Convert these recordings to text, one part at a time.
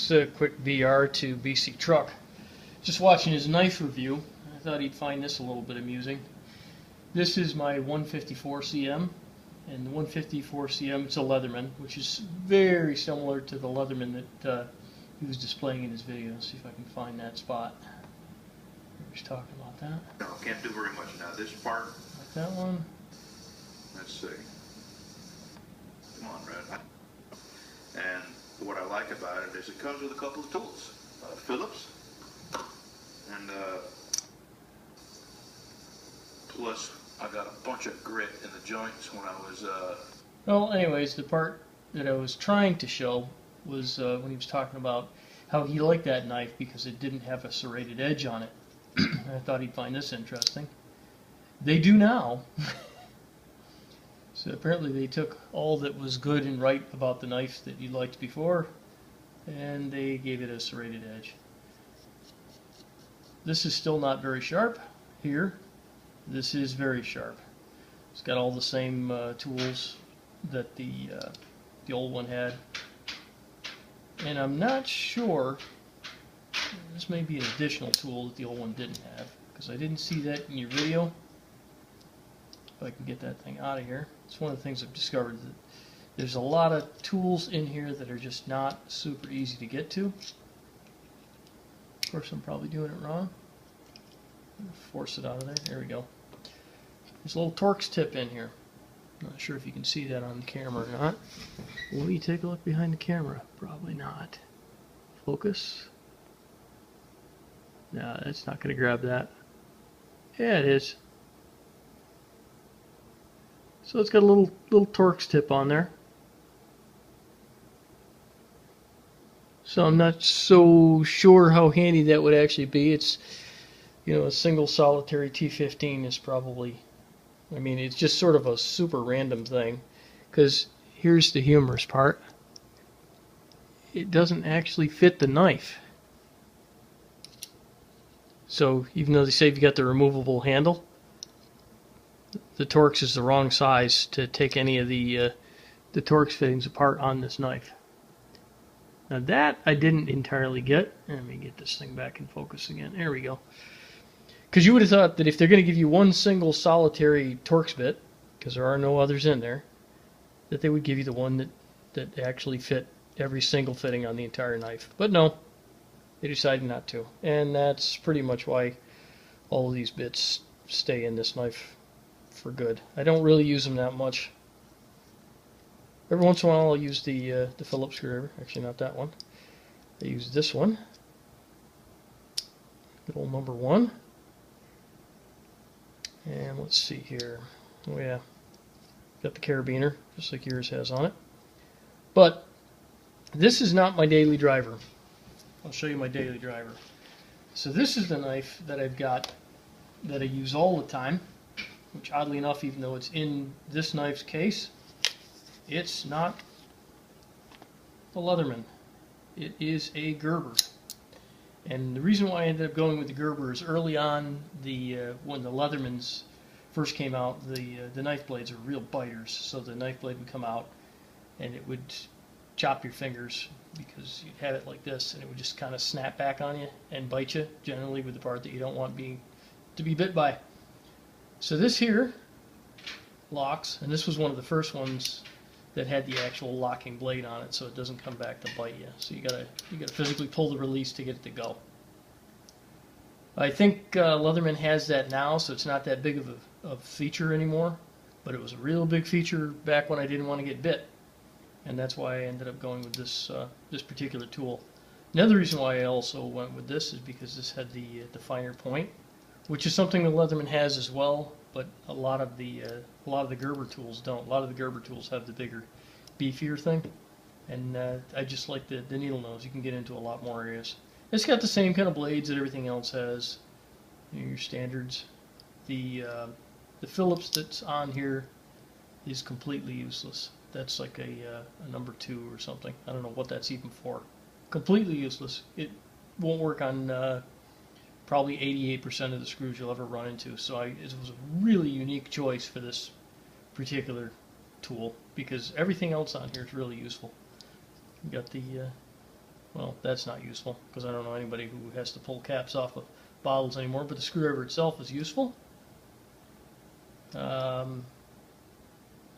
Just a quick VR to BCTruck. Just watching his knife review, I thought he'd find this a little bit amusing. This is my 154 cm, and the 154 cm, it's a Leatherman, which is very similar to the Leatherman that he was displaying in his video. Let's see if I can find that spot. He was talking about that. No, can't do very much now. This part. Like that one. Let's see. Come on, Red. And what I like about it is it comes with a couple of tools. Phillips. And plus I got a bunch of grit in the joints when I was Well, anyways, the part that I was trying to show was when he was talking about how he liked that knife because it didn't have a serrated edge on it. I thought he'd find this interesting. They do now. So apparently they took all that was good and right about the knife that you liked before and they gave it a serrated edge. This is still not very sharp here. This is very sharp. It's got all the same tools that the old one had. And I'm not sure, this may be an additional tool that the old one didn't have, because I didn't see that in your video. If I can get that thing out of here. It's one of the things I've discovered, that there's a lot of tools in here that are just not super easy to get to. Of course, I'm probably doing it wrong. Force it out of there. There we go. There's a little Torx tip in here. I'm not sure if you can see that on the camera or not. Will you take a look behind the camera? Probably not. Focus. No, that's not going to grab that. Yeah, it is. So it's got a little Torx tip on there. So I'm not so sure how handy that would actually be. It's, you know, a single solitary T15 is probably, I mean, it's just sort of a super random thing, because here's the humorous part. It doesn't actually fit the knife. So even though they say you've got the removable handle, the Torx is the wrong size to take any of the Torx fittings apart on this knife. Now that I didn't entirely get. Let me get this thing back in focus again. There we go. Because you would have thought that if they're going to give you one single solitary Torx bit, because there are no others in there, that they would give you the one that actually fit every single fitting on the entire knife. But no, they decided not to. And that's pretty much why all of these bits stay in this knife for good. I don't really use them that much. Every once in a while I'll use the Phillips screwdriver. Actually, not that one. I use this one. Good old number 1. And let's see here. Oh yeah, got the carabiner, just like yours has on it. But this is not my daily driver. I'll show you my daily driver. So this is the knife that I've got that I use all the time, which oddly enough, even though it's in this knife's case, it's not a Leatherman. It is a Gerber. And the reason why I ended up going with the Gerber is early on, when the Leathermans first came out, the knife blades are real biters. So the knife blade would come out and it would chop your fingers, because you'd have it like this and it would just kind of snap back on you and bite you, generally with the part that you don't want to be bit by. So this here locks, and this was one of the first ones that had the actual locking blade on it, so it doesn't come back to bite you. So you gotta physically pull the release to get it to go. I think Leatherman has that now, so it's not that big of a feature anymore. But it was a real big feature back when I didn't want to get bit, and that's why I ended up going with this particular tool. Another reason why I also went with this is because this had the finer point, which is something the Leatherman has as well. But a lot of the Gerber tools don't. A lot of the Gerber tools have the bigger, beefier thing, and I just like the needle nose. You can get into a lot more areas. It's got the same kind of blades that everything else has, your standards. The Phillips that's on here is completely useless. That's like a number 2 or something. I don't know what that's even for. Completely useless. It won't work on probably 88% of the screws you'll ever run into. So it was a really unique choice for this particular tool, because everything else on here is really useful. You got the Well, that's not useful because I don't know anybody who has to pull caps off of bottles anymore, but the screwdriver itself is useful.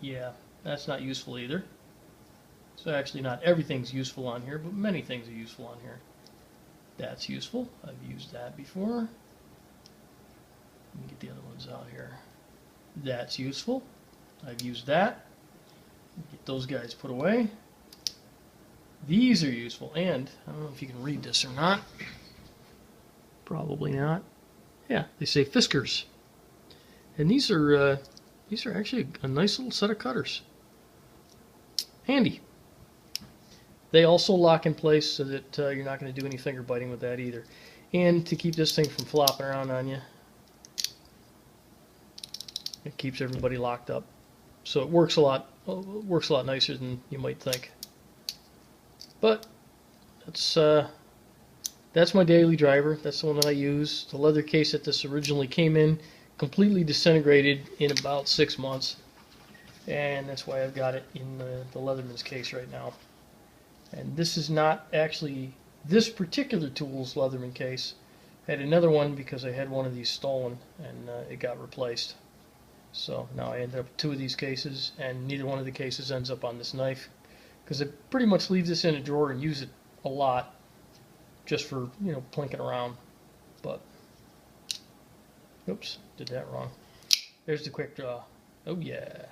Yeah, that's not useful either. So actually not everything's useful on here, but many things are useful on here. That's useful. I've used that before. Let me get the other ones out here. That's useful. I've used that. Get those guys put away. These are useful, and I don't know if you can read this or not. Probably not. Yeah, they say Fiskars, and these are actually a nice little set of cutters. Handy. They also lock in place so that you're not going to do any finger biting with that either. And to keep this thing from flopping around on you, it keeps everybody locked up. So it works a lot nicer than you might think. But that's my daily driver. That's the one that I use. The leather case that this originally came in completely disintegrated in about 6 months, and that's why I've got it in the Leatherman's case right now. And this is not actually this particular tool's Leatherman case. I had another one because I had one of these stolen, and it got replaced. So now I ended up with 2 of these cases, and neither one of the cases ends up on this knife, because I pretty much leave this in a drawer and use it a lot just for, you know, plinking around. But oops, did that wrong. There's the quick draw. Oh yeah.